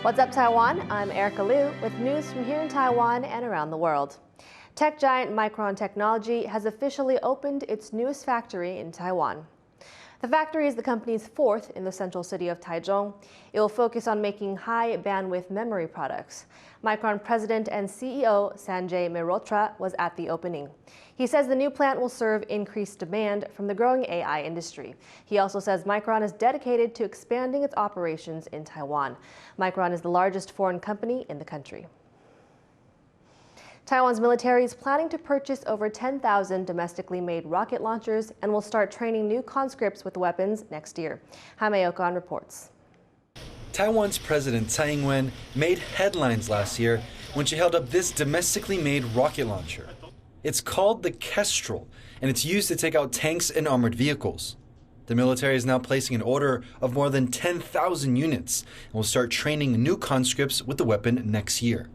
What's up, Taiwan? I'm Erika Liu with news from here in Taiwan and around the world. Tech giant Micron Technology has officially opened its newest factory in Taiwan. The factory is the company's fourth in the central city of Taichung. It will focus on making high-bandwidth memory products. Micron President and CEO Sanjay Mehrotra was at the opening. He says the new plant will serve increased demand from the growing AI industry. He also says Micron is dedicated to expanding its operations in Taiwan. Micron is the largest foreign company in the country. Taiwan's military is planning to purchase over 10,000 domestically made rocket launchers and will start training new conscripts with weapons next year. Jaime Ocon reports. Taiwan's President Tsai Ing-wen made headlines last year when she held up this domestically made rocket launcher. It's called the Kestrel, and it's used to take out tanks and armored vehicles. The military is now placing an order of more than 10,000 units and will start training new conscripts with the weapon next year.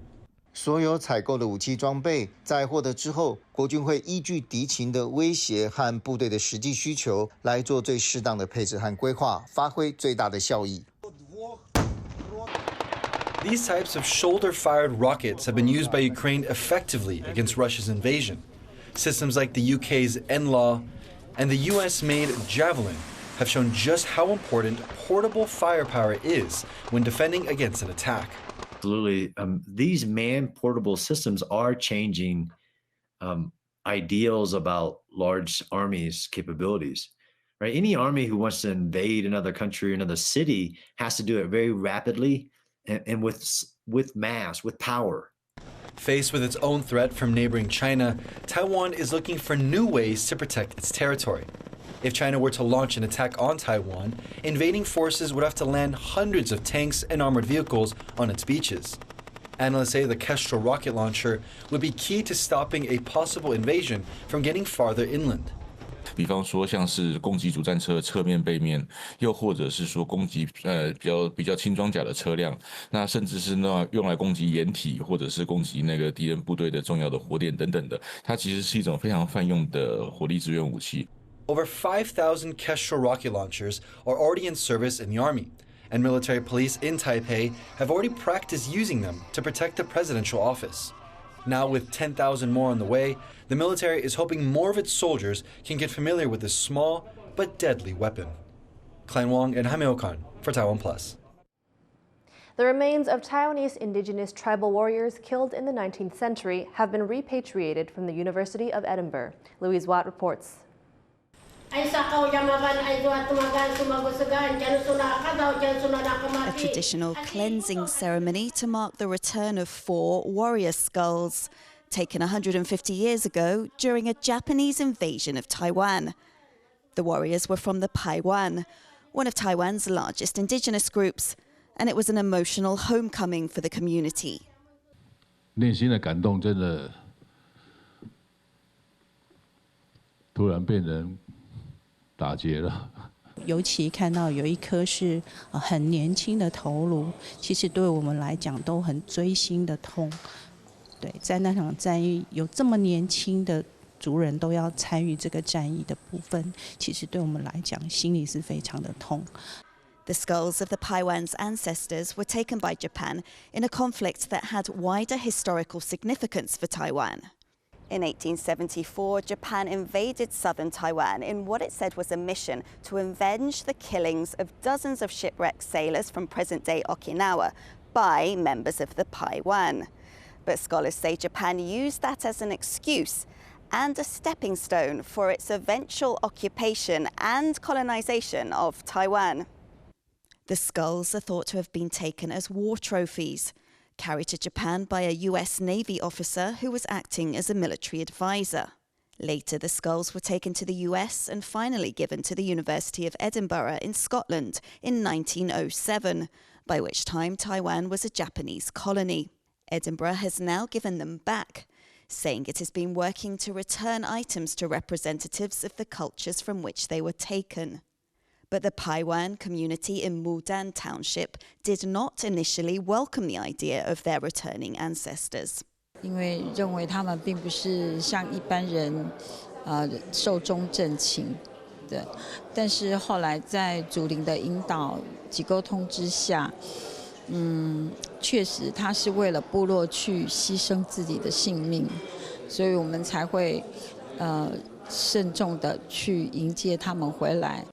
所有采购的武器装备在获得之后，国军会依据敌情的威胁和部队的实际需求来做最适当的配置和规划，发挥最大的效益。 These types of shoulder-fired rockets have been used by Ukraine effectively against Russia's invasion. Systems like the UK's NLAW and the US-made Javelin have shown just how important portable firepower is when defending against an attack. Absolutely. These man-portable systems are changing ideals about large armies' capabilities. Right? Any army who wants to invade another country, another city, has to do it very rapidly and with mass, with power. Faced with its own threat from neighboring China, Taiwan is looking for new ways to protect its territory. If China were to launch an attack on Taiwan, invading forces would have to land hundreds of tanks and armored vehicles on its beaches. Analysts say the Kestrel rocket launcher would be key to stopping a possible invasion from getting farther inland. 比方说，像是攻击主战车侧面、背面，又或者是说攻击比较轻装甲的车辆，那甚至是用来攻击掩体，或者是攻击那个敌人部队的重要的火点等等的，它其实是一种非常泛用的火力支援武器。 Over 5,000 Kestrel rocket launchers are already in service in the Army, and military police in Taipei have already practiced using them to protect the presidential office. Now, with 10,000 more on the way, the military is hoping more of its soldiers can get familiar with this small but deadly weapon. Clan Wong and Jaime Ocon for TaiwanPlus. The remains of Taiwanese indigenous tribal warriors killed in the 19th century have been repatriated from the University of Edinburgh. Louise Watt reports. A traditional cleansing ceremony to mark the return of 4 warrior skulls, taken 150 years ago during a Japanese invasion of Taiwan. The warriors were from the Taiwan, one of Taiwan's largest indigenous groups, and it was an emotional homecoming for the community. 内心的感动真的突然变成 打结了，尤其看到有一颗是很年轻的头颅，其实对我们来讲都很锥心的痛。对，在那场战役有这么年轻的族人都要参与这个战役的部分，其实对我们来讲心里是非常的痛。The skulls of the Taiwan's ancestors were taken by Japan in a conflict that had wider historical significance for Taiwan. In 1874, Japan invaded southern Taiwan in what it said was a mission to avenge the killings of dozens of shipwrecked sailors from present-day Okinawa by members of the Taiwan. But scholars say Japan used that as an excuse and a stepping stone for its eventual occupation and colonization of Taiwan. The skulls are thought to have been taken as war trophies, carried to Japan by a US Navy officer who was acting as a military advisor. Later, the skulls were taken to the US and finally given to the University of Edinburgh in Scotland in 1907, by which time Taiwan was a Japanese colony. Edinburgh has now given them back, saying it has been working to return items to representatives of the cultures from which they were taken. But the Taiwan community in Mudan Township did not initially welcome the idea of their returning ancestors. 因为认为他们并不是像一般人寿终正寝的，但是后来在祖灵的引导及沟通之下，确实他是为了部落去牺牲自己的性命，所以我们才会慎重的去迎接他们回来。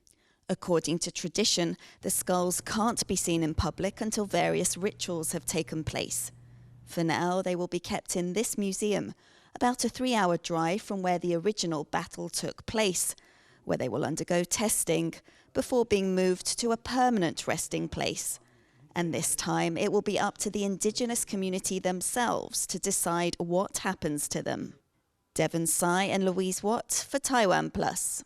According to tradition, the skulls can't be seen in public until various rituals have taken place. For now, they will be kept in this museum, about a 3-hour drive from where the original battle took place, where they will undergo testing before being moved to a permanent resting place. And this time, it will be up to the Indigenous community themselves to decide what happens to them. Devon Tsai and Louise Watt for TaiwanPlus.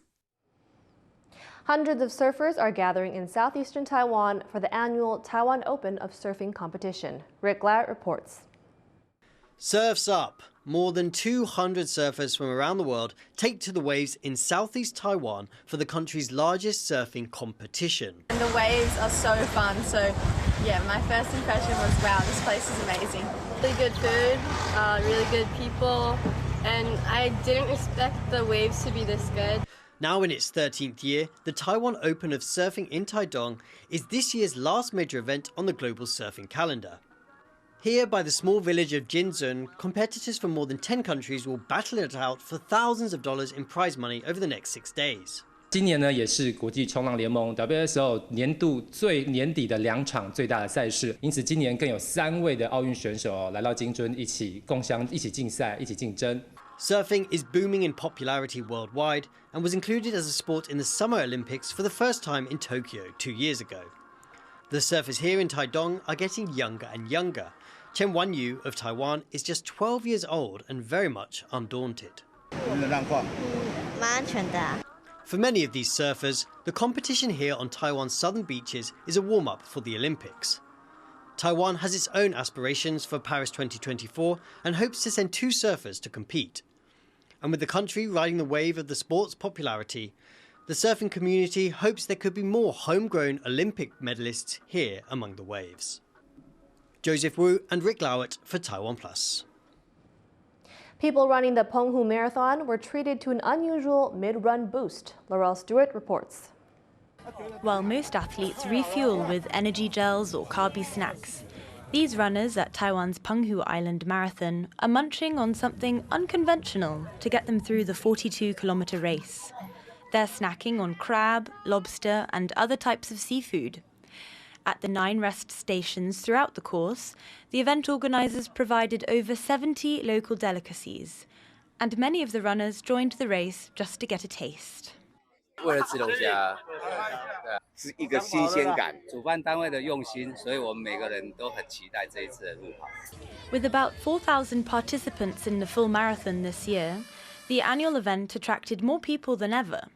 Hundreds of surfers are gathering in southeastern Taiwan for the annual Taiwan Open of Surfing competition. Rick Liu reports. Surf's up! More than 200 surfers from around the world take to the waves in southeast Taiwan for the country's largest surfing competition. And the waves are so fun, so yeah, my first impression was, wow, this place is amazing. Really good food, really good people, and I didn't expect the waves to be this good. Now in its 13th year, the Taiwan Open of Surfing in Taidong is this year's last major event on the global surfing calendar. Here by the small village of Jinzun, competitors from more than 10 countries will battle it out for thousands of dollars in prize money over the next 6 days. 今年呢，也是国际冲浪联盟 WSO 年度年底的2场最大的赛事，因此今年更有3位的奥运选手来到金樽，一起共襄、一起竞赛、一起竞争。Surfing is booming in popularity worldwide and was included as a sport in the Summer Olympics for the first time in Tokyo 2 years ago. The surfers here in Taidong are getting younger and younger. Chen Wanyu of Taiwan is just 12 years old and very much undaunted. For many of these surfers, the competition here on Taiwan's southern beaches is a warm-up for the Olympics. Taiwan has its own aspirations for Paris 2024 and hopes to send 2 surfers to compete. And with the country riding the wave of the sport's popularity, the surfing community hopes there could be more homegrown Olympic medalists here among the waves. Joseph Wu and Rick Liu for TaiwanPlus. People running the Punghu Marathon were treated to an unusual mid-run boost. Laurel Stewart reports. While most athletes refuel with energy gels or carby snacks, these runners at Taiwan's Penghu Island Marathon are munching on something unconventional to get them through the 42-kilometer race. They're snacking on crab, lobster, and other types of seafood. At the 9 rest stations throughout the course, the event organisers provided over 70 local delicacies, and many of the runners joined the race just to get a taste. 为了吃龙虾，是一个新鲜感。主办单位的用心，所以我们每个人都很期待这一次的路跑。With about 4,000 participants in the full marathon this year, the annual event attracted more people than ever,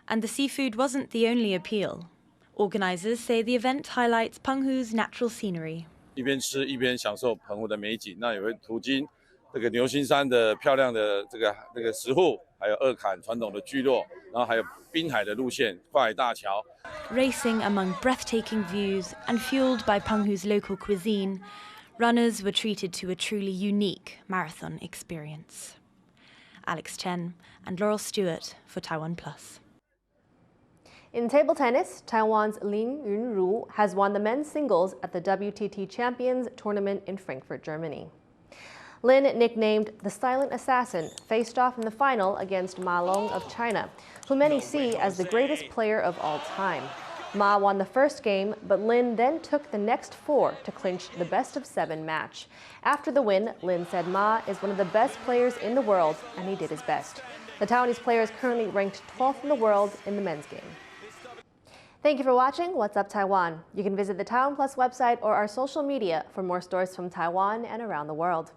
and the seafood wasn't the only appeal. Organisers say the event highlights Penghu's natural scenery. 一边吃一边享受澎湖的美景，那也会途经这个牛心山的漂亮的这个石户，还有二坎传统的聚落，然后还有滨海的路线，跨海大桥。Racing among breathtaking views and fueled by Penghu's local cuisine, runners were treated to a truly unique marathon experience. Alex Chen and Laurel Stewart for TaiwanPlus. In table tennis, Taiwan's Lin Yunru has won the men's singles at the WTT Champions Tournament in Frankfurt, Germany. Lin, nicknamed the Silent Assassin, faced off in the final against Ma Long of China, who many see as the greatest player of all time. Ma won the first game, but Lin then took the next 4 to clinch the best-of-7 match. After the win, Lin said Ma is one of the best players in the world, and he did his best. The Taiwanese player is currently ranked 12th in the world in the men's game. Thank you for watching What's Up Taiwan. You can visit the TaiwanPlus website or our social media for more stories from Taiwan and around the world.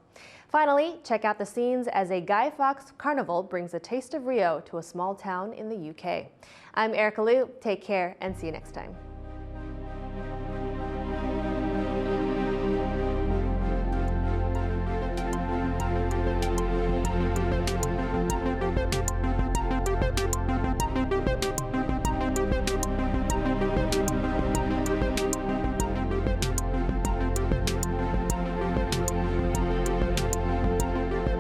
Finally, check out the scenes as a Guy Fawkes carnival brings a taste of Rio to a small town in the UK. I'm Erika Liu. Take care and see you next time.